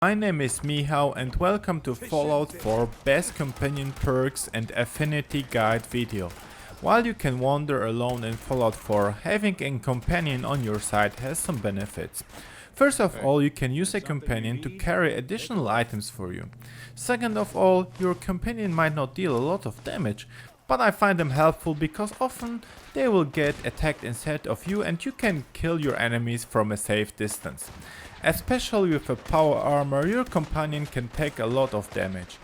My name is MeHow and welcome to Fallout 4 Best Companion Perks and Affinity Guide video. While you can wander alone in Fallout 4, having a companion on your side has some benefits. First of all, you can use a companion to carry additional items for you. Second of all, your companion might not deal a lot of damage, but I find them helpful because often they will get attacked instead of you and you can kill your enemies from a safe distance. Especially with a power armor, your companion can take a lot of damage.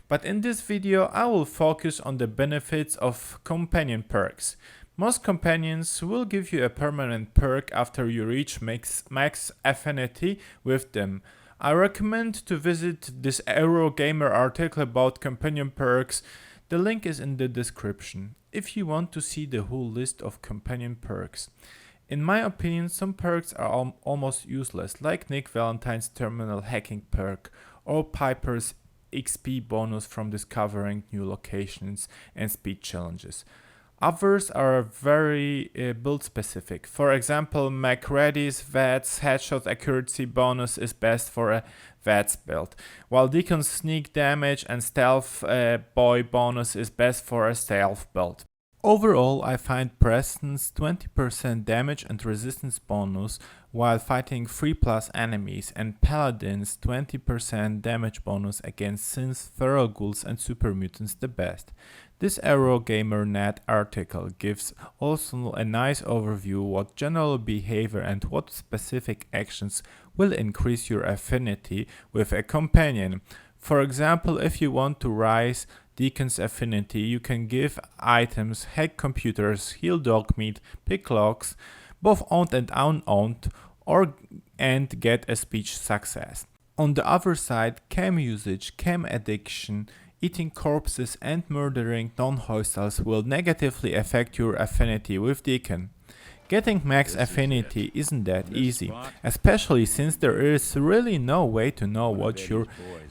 But in this video I will focus on the benefits of companion perks. Most companions will give you a permanent perk after you reach max affinity with them. I recommend to visit this Eurogamer article about companion perks. The link is in the description if you want to see the whole list of companion perks. In my opinion, some perks are almost useless, like Nick Valentines' terminal hacking perk or Piper's XP bonus from discovering new locations and speed challenges. Others are very build specific. For example, MacReadies VATS headshot accuracy bonus is best for a VATS build, while Deacons sneak damage and stealth boy bonus is best for a stealth build. Overall, I find Preston's 20% damage and resistance bonus while fighting 3+ enemies and Paladins' 20% damage bonus against Synths, Ghouls and Super Mutants the best. This Eurogamer.net article gives also a nice overview what general behavior and what specific actions will increase your affinity with a companion. For example, if you want to rise Deacons affinity, you can give items, hack computers, heal dog meat, pick locks, both owned and unowned, and get a speech success. On the other side, chem usage, chem addiction, eating corpses and murdering non-hostiles will negatively affect your affinity with Deacon. Getting max affinity isn't that easy, especially since there is really no way to know what your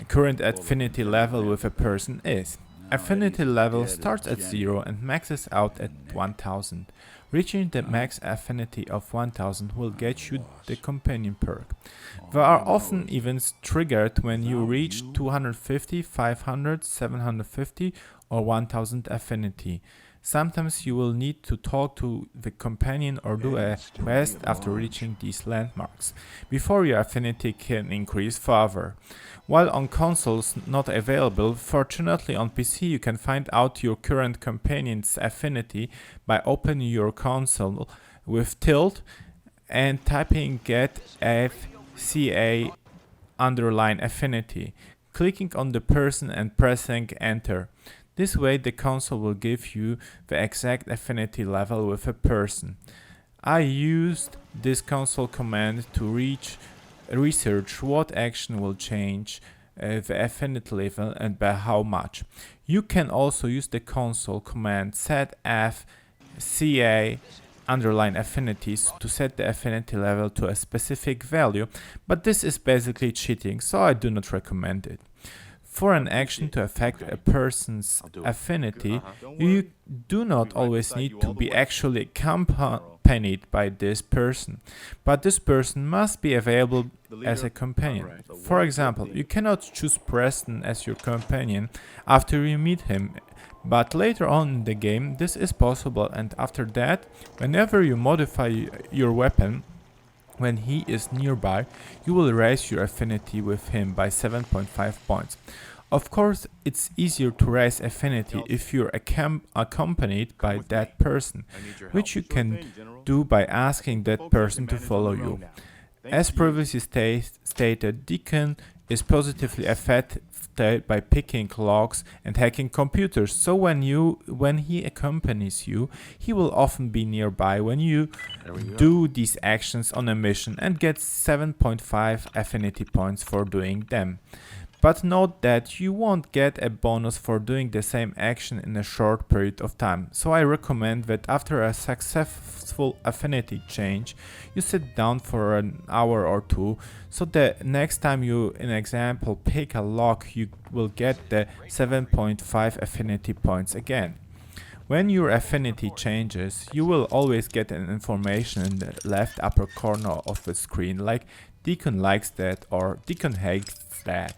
current affinity level with a person is. Affinity level starts at 0 and maxes out at 1000. Reaching the max affinity of 1000 will get you the companion perk. There are often events triggered when you reach 250, 500, 750 or 1000 affinity. Sometimes you will need to talk to the companion or do a quest after reaching these landmarks, before your affinity can increase further. While on consoles not available, fortunately on PC you can find out your current companion's affinity by opening your console with tilde and typing getFCA_affinity, clicking on the person and pressing enter. This way the console will give you the exact affinity level with a person. I used this console command to research what action will change the affinity level and by how much. You can also use the console command setFCA_affinities to set the affinity level to a specific value, but this is basically cheating, so I do not recommend it. For an action to affect a person's affinity, you do not always need to be actually accompanied by this person, but this person must be available as a companion. For example, you cannot choose Preston as your companion after you meet him, but later on in the game this is possible, and after that, whenever you modify your weapon, when he is nearby, you will raise your affinity with him by 7.5 points. Of course, it's easier to raise affinity if you're accompanied by that person, which you can do by asking that person to follow you. As previously stated, Deacon is positively affected by picking locks and hacking computers, so when he accompanies you, he will often be nearby when you do these actions on a mission and get 7.5 affinity points for doing them. But note that you won't get a bonus for doing the same action in a short period of time, so I recommend that after a successful affinity change, you sit down for an hour or two, so the next time you, in example, pick a lock, you will get the 7.5 affinity points again. When your affinity changes, you will always get an information in the left upper corner of the screen like Deacon likes that or Deacon hates that.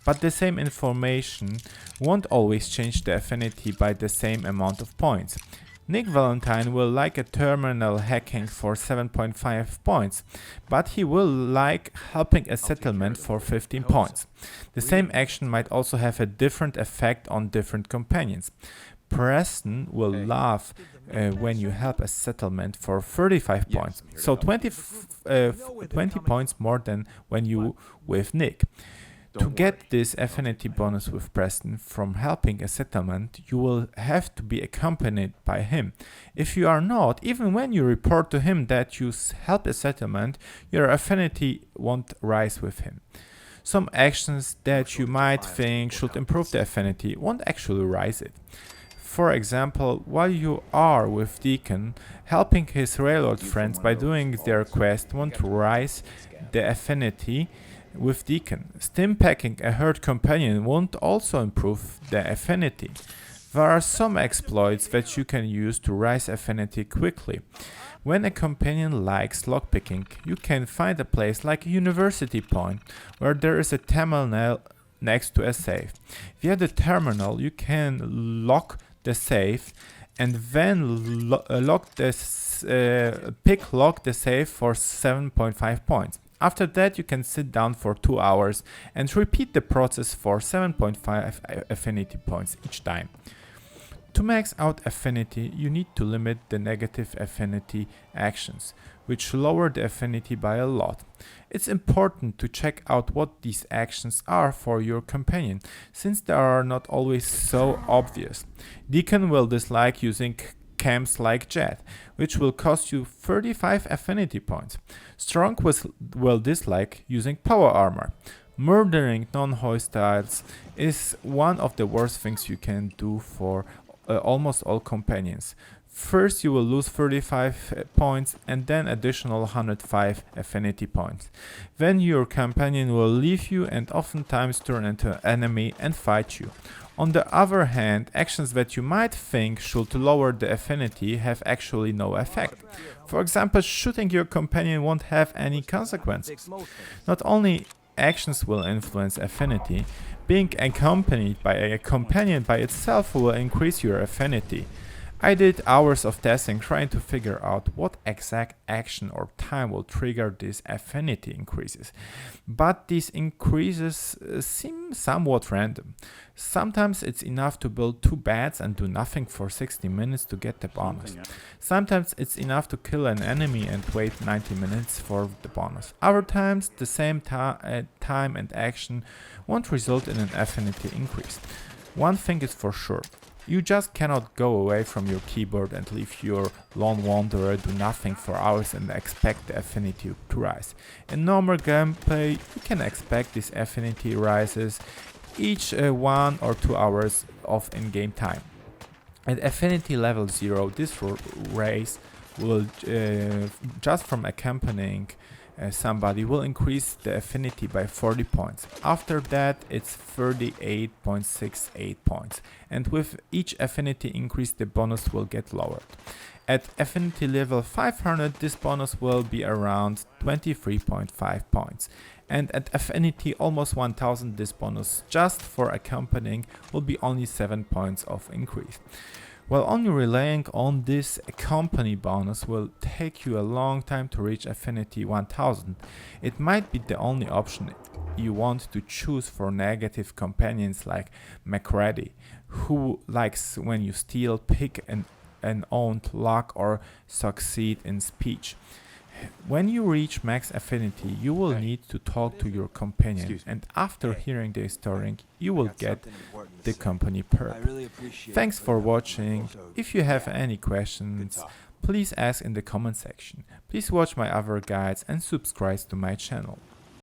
But the same information won't always change the affinity by the same amount of points. Nick Valentine will like a terminal hacking for 7.5 points, but he will like helping a settlement for 15 points. The same action might also have a different effect on different companions. Preston will laugh when you help a settlement for 35 points, so 20 points more than when you with Nick. To get this affinity bonus with Preston from helping a settlement, you will have to be accompanied by him. If you are not, even when you report to him that you help a settlement, your affinity won't rise with him. Some actions that you might think should improve the affinity won't actually rise it. For example, while you are with Deacon, helping his railroad friends by doing their quest won't rise the affinity with Deacon. Stim packing a herd companion won't also improve the affinity. There are some exploits that you can use to rise affinity quickly. When a companion likes lockpicking, you can find a place like a university point where there is a terminal next to a safe. Via the terminal you can lock the safe and then lock the safe for 7.5 points. After that you can sit down for 2 hours and repeat the process for 7.5 affinity points each time. To max out affinity, you need to limit the negative affinity actions, which lower the affinity by a lot. It's important to check out what these actions are for your companion, since they are not always so obvious. Deacon will dislike using camps like Jet, which will cost you 35 affinity points. Strong will dislike using power armor. Murdering non-hostiles is one of the worst things you can do for almost all companions. First you will lose 35 points and then additional 105 affinity points. Then your companion will leave you and oftentimes turn into an enemy and fight you. On the other hand, actions that you might think should lower the affinity have actually no effect. For example, shooting your companion won't have any consequences. Not only actions will influence affinity, being accompanied by a companion by itself will increase your affinity. I did hours of testing trying to figure out what exact action or time will trigger these affinity increases. But these increases seem somewhat random. Sometimes it's enough to build 2 bats and do nothing for 60 minutes to get the bonus. Sometimes it's enough to kill an enemy and wait 90 minutes for the bonus. Other times the same time and action won't result in an affinity increase. One thing is for sure. You just cannot go away from your keyboard and leave your lone wanderer do nothing for hours and expect the affinity to rise. In normal gameplay, you can expect this affinity rises each 1 or 2 hours of in-game time. At affinity level 0, this raise will just from accompanying somebody will increase the affinity by 40 points. After that it's 38.68 points, and with each affinity increase the bonus will get lowered. At affinity level 500 this bonus will be around 23.5 points, and at affinity almost 1000 this bonus just for accompanying will be only 7 points of increase. While only relying on this accompany bonus will take you a long time to reach affinity 1000, it might be the only option you want to choose for negative companions like MacReadies, who likes when you steal, pick an owned lock or succeed in speech. When you reach max affinity, you will need to talk to your companion, and after hearing the story, you will get the company perk. Thanks for watching. If you have any questions, please ask in the comment section. Please watch my other guides and subscribe to my channel.